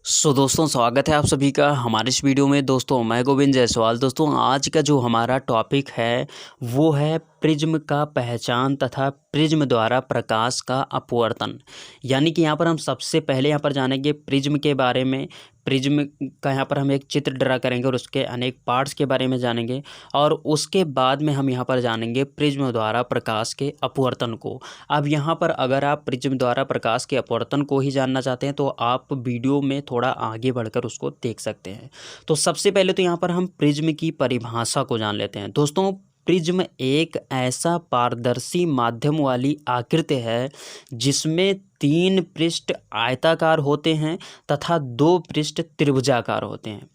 दोस्तों स्वागत है आप सभी का हमारे इस वीडियो में। दोस्तों मैं गोविंद जायसवाल। दोस्तों आज का जो हमारा टॉपिक है वो है प्रिज्म का पहचान तथा प्रिज्म द्वारा प्रकाश का अपवर्तन। यानी कि यहाँ पर हम सबसे पहले यहाँ पर जानेंगे प्रिज्म के बारे में। प्रिज्म का यहाँ पर हम एक चित्र ड्रा करेंगे और उसके अनेक पार्ट्स के बारे में जानेंगे और उसके बाद में हम यहाँ पर जानेंगे प्रिज्म द्वारा प्रकाश के अपवर्तन को। अब यहाँ पर अगर आप प्रिज्म द्वारा प्रकाश के अपवर्तन को ही जानना चाहते हैं तो आप वीडियो में थोड़ा आगे बढ़कर उसको देख सकते हैं। तो सबसे पहले तो यहाँ पर हम प्रिज्म की परिभाषा को जान लेते हैं। दोस्तों प्रिज्म एक ऐसा पारदर्शी माध्यम वाली आकृति है जिसमें 3 पृष्ठ आयताकार होते हैं तथा 2 पृष्ठ त्रिभुजाकार होते हैं।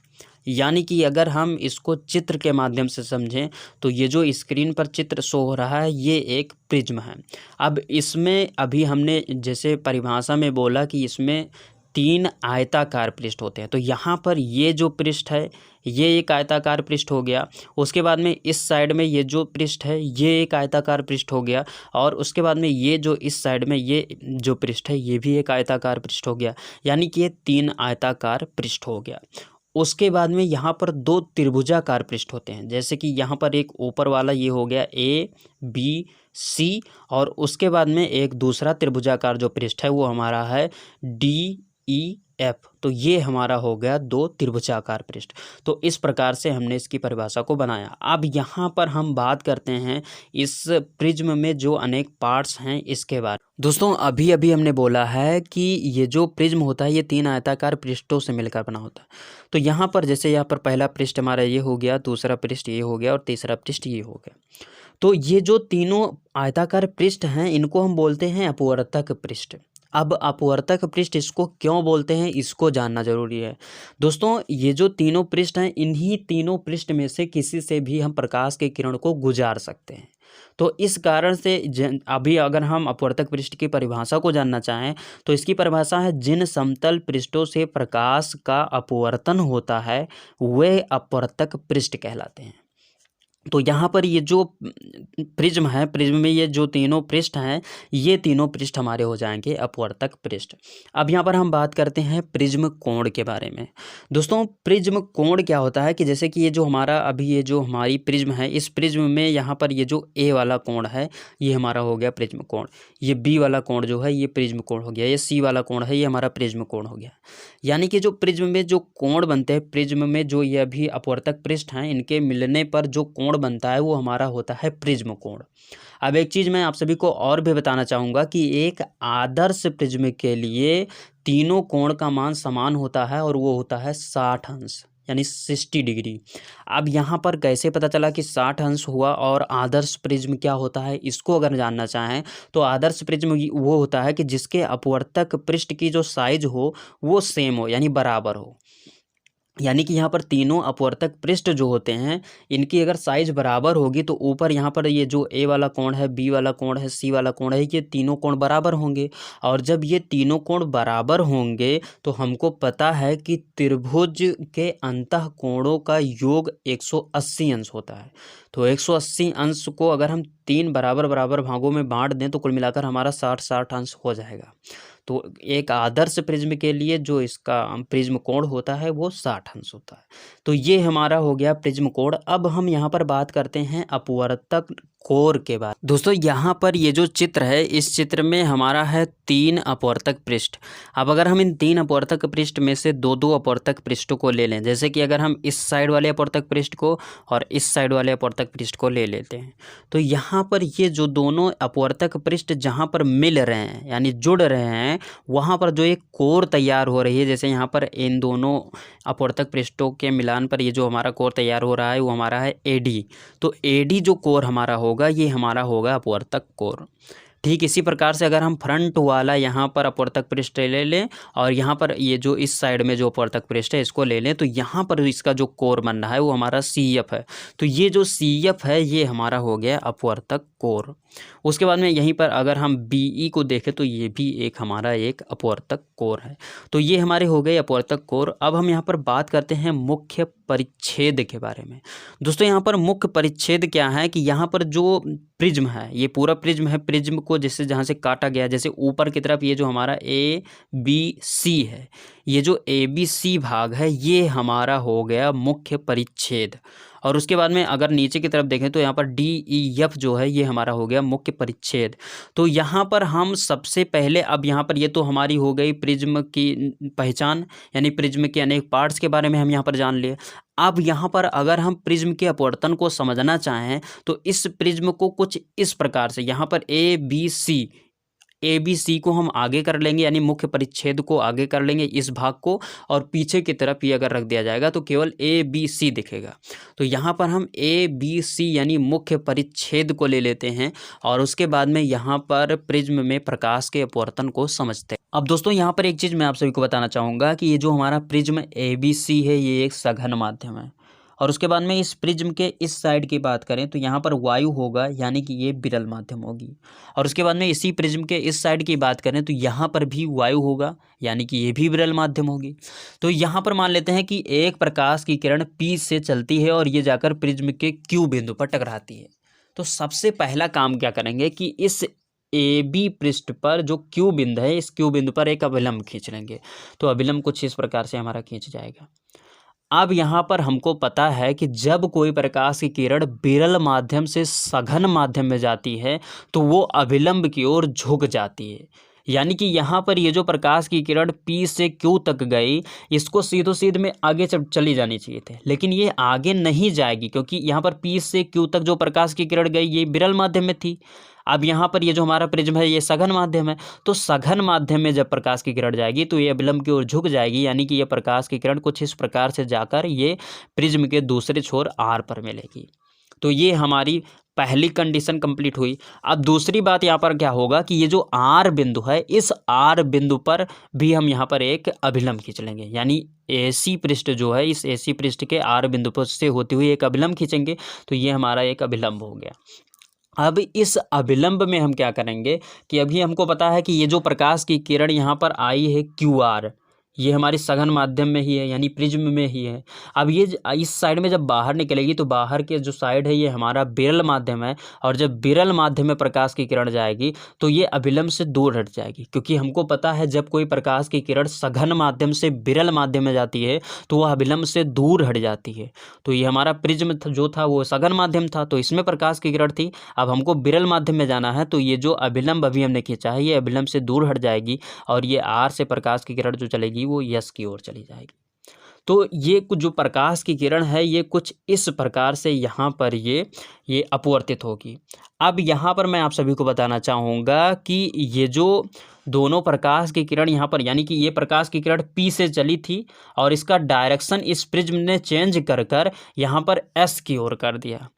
यानी कि अगर हम इसको चित्र के माध्यम से समझें तो ये जो स्क्रीन पर चित्र शो हो रहा है ये एक प्रिज्म है। अब इसमें अभी हमने जैसे परिभाषा में बोला कि इसमें 3 आयताकार पृष्ठ होते हैं। तो यहाँ पर ये जो पृष्ठ है ये एक आयताकार पृष्ठ हो गया। उसके बाद में इस साइड में ये जो पृष्ठ है ये एक आयताकार पृष्ठ हो गया और उसके बाद में ये जो इस साइड में ये जो पृष्ठ है ये भी एक आयताकार पृष्ठ हो गया। यानी कि ये 3 आयताकार पृष्ठ हो गया। उसके बाद में यहाँ पर 2 त्रिभुजाकार पृष्ठ होते हैं। जैसे कि यहाँ पर एक ऊपर वाला ये हो गया ABC और उसके बाद में एक दूसरा त्रिभुजाकार जो पृष्ठ है वो हमारा है DEF। तो ये हमारा हो गया 2 त्रिभुजाकार पृष्ठ। तो इस प्रकार से हमने इसकी परिभाषा को बनाया। अब यहाँ पर हम बात करते हैं इस प्रिज्म में जो अनेक पार्ट्स हैं इसके बारे में। दोस्तों अभी अभी हमने बोला है कि ये जो प्रिज्म होता है ये 3 आयताकार पृष्ठों से मिलकर बना होता है। तो यहाँ पर जैसे यहाँ पर पहला पृष्ठ हमारा ये हो गया, दूसरा पृष्ठ ये हो गया और तीसरा पृष्ठ ये हो गया। तो ये जो तीनों आयताकार पृष्ठ हैं इनको हम बोलते हैं अपवर्तक पृष्ठ। अब अपवर्तक पृष्ठ इसको क्यों बोलते हैं इसको जानना जरूरी है। दोस्तों ये जो तीनों पृष्ठ हैं इन्हीं तीनों पृष्ठ में से किसी से भी हम प्रकाश के किरण को गुजार सकते हैं। तो इस कारण से अभी अगर हम अपवर्तक पृष्ठ की परिभाषा को जानना चाहें तो इसकी परिभाषा है जिन समतल पृष्ठों से प्रकाश का अपवर्तन होता है वे अपवर्तक पृष्ठ कहलाते हैं। तो यहाँ पर ये जो प्रिज्म है प्रिज्म में ये जो तीनों पृष्ठ हैं ये तीनों पृष्ठ हमारे हो जाएंगे अपवर्तक पृष्ठ। अब यहाँ पर हम बात करते हैं प्रिज्म कोण के बारे में। दोस्तों प्रिज्म कोण क्या होता है कि जैसे कि ये जो हमारा अभी ये जो हमारी प्रिज्म है इस प्रिज्म में यहाँ पर ये जो ए वाला कोण है ये हमारा हो गया प्रिज्म कोण। ये बी वाला कोण जो है ये प्रिज्म कोण हो गया। ये सी वाला कोण है ये हमारा प्रिज्म कोण हो गया। यानी कि जो प्रिज्म में जो कोण बनते हैं प्रिज्म में जो ये अभी अपवर्तक पृष्ठ हैं इनके मिलने पर जो कोण बनता है वो हमारा होता है प्रिज्म कोण। अब एक चीज़ मैं आप सभी को और भी बताना चाहूँगा कि एक आदर्श प्रिज्म के लिए तीनों कोण का मान समान होता है और वो होता है 60 अंश यानी 60 डिग्री। अब यहाँ पर कैसे पता चला कि 60 अंश हुआ और आदर्श प्रिज्म क्या होता है इसको अगर जानना चाहें तो आदर्श प्रिज्म वो होता है कि जिसके अपवर्तक पृष्ठ की जो साइज हो वो सेम हो यानी बराबर हो। यानी कि यहाँ पर तीनों अपवर्तक पृष्ठ जो होते हैं इनकी अगर साइज बराबर होगी तो ऊपर यहाँ पर ये जो ए वाला कोण है बी वाला कोण है सी वाला कोण है ये तीनों कोण बराबर होंगे। और जब ये तीनों कोण बराबर होंगे तो हमको पता है कि त्रिभुज के अंतः कोणों का योग 180 अंश होता है। तो 180 अंश को अगर हम 3 बराबर बराबर भागों में बांट दें तो कुल मिलाकर हमारा 60 अंश हो जाएगा। तो एक आदर्श प्रिज्म के लिए जो इसका प्रिज्म कोण होता है वो 60 अंश होता है। तो ये हमारा हो गया प्रिज्म कोण। अब हम यहाँ पर बात करते हैं अपवर्तक कोर के बाद। दोस्तों यहाँ पर ये जो चित्र है इस चित्र में हमारा है 3 अपवर्तक पृष्ठ। अब अगर हम इन 3 अपवर्तक पृष्ठ में से 2-2 अपवर्तक पृष्ठों को ले लें, जैसे कि अगर हम इस साइड वाले अपवर्तक पृष्ठ को और इस साइड वाले अपवर्तक पृष्ठ को ले लेते हैं तो यहाँ पर ये जो दोनों अपवर्तक पृष्ठ जहाँ पर मिल रहे हैं यानी जुड़ रहे हैं वहाँ पर जो एक कोर तैयार हो रही है, जैसे यहाँ पर इन दोनों अपवर्तक पृष्ठों के मिलान पर ये जो हमारा कोर तैयार हो रहा है वो हमारा है AD। तो AD जो कोर हमारा होगा ये हमारा होगा अपवर्तक कोर। ठीक इसी प्रकार से अगर हम फ्रंट वाला यहाँ पर अपवर्तक पृष्ठ ले लें और यहाँ पर ये जो इस साइड में जो अपवर्तक पृष्ठ है इसको ले लें तो यहाँ पर इसका जो कोर बन रहा है वो हमारा CF है। तो ये जो CF है ये हमारा हो गया अपवर्तक कोर। उसके बाद में यहीं पर अगर हम BE को देखें तो ये भी एक हमारा एक अपवर्तक कोर है। तो ये हमारे हो गए अपवर्तक कोर। अब हम यहाँ पर बात करते हैं मुख्य परिच्छेद के बारे में। दोस्तों यहाँ पर मुख्य परिच्छेद क्या है कि यहाँ पर जो प्रिज्म है ये पूरा प्रिज्म है, प्रिज्म को जैसे जहाँ से काटा गया, जैसे ऊपर की तरफ ये जो हमारा ABC है ये जो ABC भाग है ये हमारा हो गया मुख्य परिच्छेद। और उसके बाद में अगर नीचे की तरफ देखें तो यहाँ पर DEF जो है ये हमारा हो गया मुख्य परिच्छेद। तो यहाँ पर हम सबसे पहले, अब यहाँ पर ये तो हमारी हो गई प्रिज्म की पहचान, यानी प्रिज्म के अनेक पार्ट्स के बारे में हम यहाँ पर जान लिए। अब यहाँ पर अगर हम प्रिज्म के अपवर्तन को समझना चाहें तो इस प्रिज्म को कुछ इस प्रकार से, यहाँ पर ABC को हम आगे कर लेंगे, यानी मुख्य परिच्छेद को आगे कर लेंगे इस भाग को, और पीछे की तरफ ये अगर रख दिया जाएगा तो केवल ABC दिखेगा। तो यहाँ पर हम ABC यानी मुख्य परिच्छेद को ले लेते हैं और उसके बाद में यहाँ पर प्रिज्म में प्रकाश के अपवर्तन को समझते हैं। अब दोस्तों यहाँ पर एक चीज़ मैं आप सभी को बताना चाहूँगा कि ये जो हमारा प्रिज्म ABC है ये एक सघन माध्यम है। और उसके बाद में इस प्रिज्म के इस साइड की बात करें तो यहाँ पर वायु होगा, यानी कि ये विरल माध्यम होगी। और उसके बाद में इसी प्रिज्म के इस साइड की बात करें तो यहाँ पर भी वायु होगा, यानी कि ये भी विरल माध्यम होगी। तो यहाँ पर मान लेते हैं कि एक प्रकाश की किरण P से चलती है और ये जाकर प्रिज्म के Q बिंदु पर टकराती है। तो सबसे पहला काम क्या करेंगे कि इस AB पृष्ठ पर जो Q बिंदु है, इस Q बिंदु पर एक अभिलंब खींच लेंगे। तो अभिलंब कुछ इस प्रकार से हमारा खींच जाएगा। अब यहाँ पर हमको पता है कि जब कोई प्रकाश की किरण विरल माध्यम से सघन माध्यम में जाती है तो वो अभिलंब की ओर झुक जाती है। यानी कि यहाँ पर ये जो प्रकाश की किरण P से Q तक गई, इसको सीधो सीध में आगे चली जानी चाहिए थे, लेकिन ये आगे नहीं जाएगी क्योंकि यहाँ पर P से Q तक जो प्रकाश की किरण गई ये विरल माध्यम में थी। अब यहाँ पर ये जो हमारा प्रिज्म है ये सघन माध्यम है, तो सघन माध्यम में जब प्रकाश की किरण जाएगी तो ये अभिलंब की ओर झुक जाएगी, यानी कि ये प्रकाश की किरण कुछ इस प्रकार से जाकर ये प्रिज्म के दूसरे छोर R पर मिलेगी। तो ये हमारी पहली कंडीशन कंप्लीट हुई। अब दूसरी बात यहाँ पर क्या होगा कि ये जो R बिंदु है, इस R बिंदु पर भी हम यहाँ पर एक अभिलंब खींच लेंगे, यानी AC पृष्ठ जो है इस AC पृष्ठ के R बिंदु पर से होती हुई एक अभिलंब खींचेंगे। तो ये हमारा एक अभिलंब हो गया। अब इस अभिलंब में हम क्या करेंगे कि अभी हमको पता है कि ये जो प्रकाश की किरण यहाँ पर आई है QR, ये हमारी सघन माध्यम में ही है, यानी प्रिज्म में ही है। अब ये इस साइड में जब बाहर निकलेगी तो बाहर के जो साइड है ये हमारा विरल माध्यम है, और जब विरल माध्यम में प्रकाश की किरण जाएगी तो ये अभिलंब से दूर हट जाएगी, क्योंकि हमको पता है जब कोई प्रकाश की किरण सघन माध्यम से विरल माध्यम में जाती है तो वह अभिलंब से दूर हट जाती है। तो ये हमारा प्रिज्म जो था वो सघन माध्यम था, तो इसमें प्रकाश की किरण थी। अब हमको विरल माध्यम में जाना है तो ये जो अभिलंब अभी हमने खींचा है ये अभिलंब से दूर हट जाएगी, और ये R से प्रकाश की किरण जो चलेगी वो यस की ओर चली जाएगी। तो ये कुछ जो प्रकाश की किरण है ये कुछ इस प्रकार से यहाँ पर ये अपवर्तित होगी। अब यहाँ पर मैं आप सभी को बताना चाहूँगा कि ये जो दोनों प्रकाश की किरण यहाँ पर, यानी कि ये प्रकाश की किरण P से चली थी और इसका डायरेक्शन इस प्रिज्म ने चेंज कर यहाँ पर S की ओर कर दिया।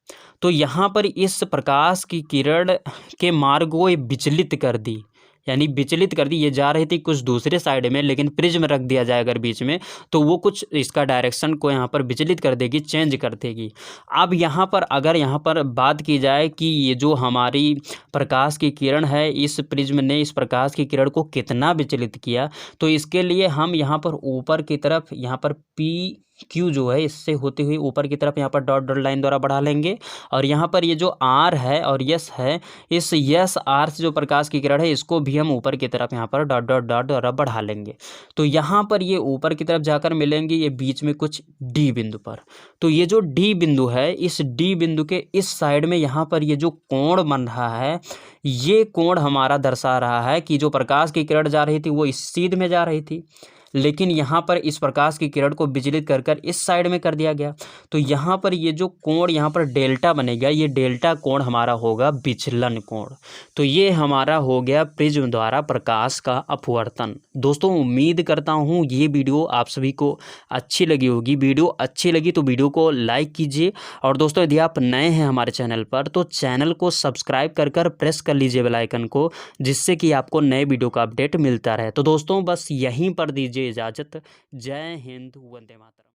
तो यहाँ पर इस प्रकाश की किरण के मार्ग को विचलित कर दी, यानी विचलित कर दी। ये जा रही थी कुछ दूसरे साइड में, लेकिन प्रिज्म रख दिया जाए अगर बीच में तो वो कुछ इसका डायरेक्शन को यहाँ पर विचलित कर देगी, चेंज कर देगी। अब यहाँ पर अगर यहाँ पर बात की जाए कि ये जो हमारी प्रकाश की किरण है, इस प्रिज्म ने इस प्रकाश की किरण को कितना विचलित किया, तो इसके लिए हम यहाँ पर ऊपर की तरफ यहाँ पर PQ जो है इससे होती हुई ऊपर की तरफ यहाँ पर डॉट डॉट लाइन द्वारा बढ़ा लेंगे, और यहाँ पर ये जो R है और यस है, इस यस R से जो प्रकाश की किरण है इसको भी हम ऊपर की तरफ यहाँ पर डॉट डॉट डॉट द्वारा बढ़ा लेंगे। तो यहाँ पर ये ऊपर की तरफ जाकर मिलेंगे ये बीच में कुछ D बिंदु पर। तो ये जो D बिंदु है, इस D बिंदु के इस साइड में यहाँ पर ये जो कोण बन रहा है, ये कोण हमारा दर्शा रहा है कि जो प्रकाश की किरण जा रही थी वो इस सीध में जा रही थी, लेकिन यहाँ पर इस प्रकाश की किरण को विचलित कर इस साइड में कर दिया गया। तो यहाँ पर ये जो कोण यहाँ पर डेल्टा बनेगा, ये डेल्टा कोण हमारा होगा विचलन कोण। तो ये हमारा हो गया प्रिज्म द्वारा प्रकाश का अपवर्तन। दोस्तों उम्मीद करता हूँ ये वीडियो आप सभी को अच्छी लगी होगी। वीडियो अच्छी लगी तो वीडियो को लाइक कीजिए, और दोस्तों यदि आप नए हैं हमारे चैनल पर तो चैनल को सब्सक्राइब कर प्रेस कर लीजिए बेल आइकन को, जिससे कि आपको नए वीडियो का अपडेट मिलता रहे। तो दोस्तों बस यहीं पर दीजिए इजाज़त। जय हिंद, वंदे मातरम।